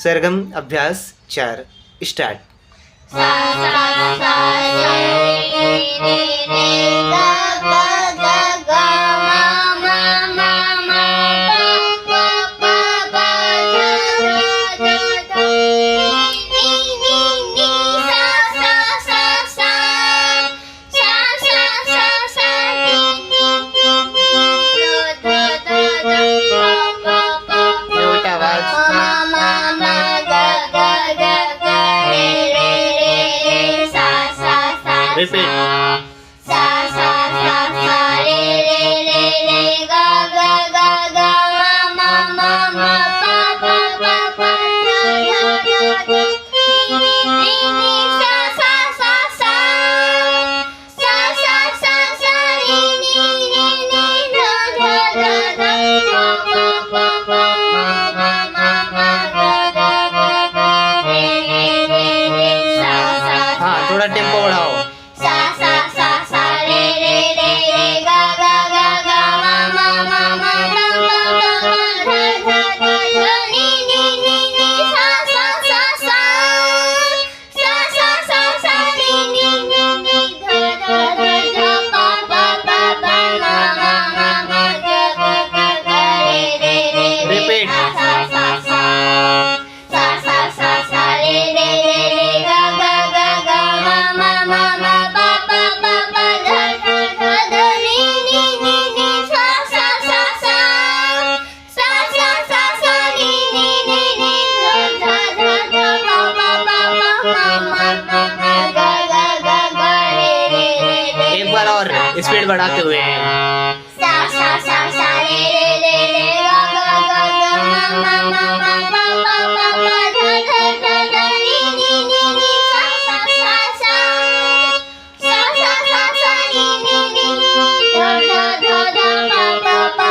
सरगम अभ्यास 4 स्टार्ट। सा सा सा रे रे रे गा गा गा गा मा मा मा मा पा पा पा धा धा धा नी नी नी सा सा सा सा सा सा सा सा नी नी नी धा धा धा पा पा पा म्यूट आवाज। मा मा मा गा गा गा गा रे रे रे सा सा सा रिपीट। सा सा सा सा रे रे रे रे गा गा गा गा मा मा मा पा पा पा पा धा धा धा धा नी नी नी नी सा सा सा सा सा सा सा सा नी नी नी नी धा धा धा धा पा पा पा पा मा मा मा गा गा गा गा रे रे रे रे सा सा हाँ, थोड़ा टेम्पो बढ़ाओ। सा सा सा सा रे रे रे रे गा गा गा गा मा मा मा मा धा धा धा धा धा धा धा नी नी नी नी सा सा सा सा सा सा सा सा नी नी नी नी धा धा धा धा पा पा पा पा मा मा मा मा गा गा गा गा रे रे रे Repeat. सा सा सा सा सा सा सा रे रे रे रे गा गा गा गा मा मा मा मा पा पा पा पा धा धा धा धा नी नी नी नी सा सा सा सा सा सा सा सा नी नी नी नी धा धा धा धा पा पा पा पा मा मा मा गा गा गा गा रे रे रे रे एक बार और स्पीड बढ़ाते हुए। सा सा सा सा रे रे रे रे गा गा गा गा मा मा मा मा पा पा पा पा धा धा धा धा नी नी नी नी सा सा सा सा सा सा सा सा नी नी नी नी धा धा धा धा पा पा पा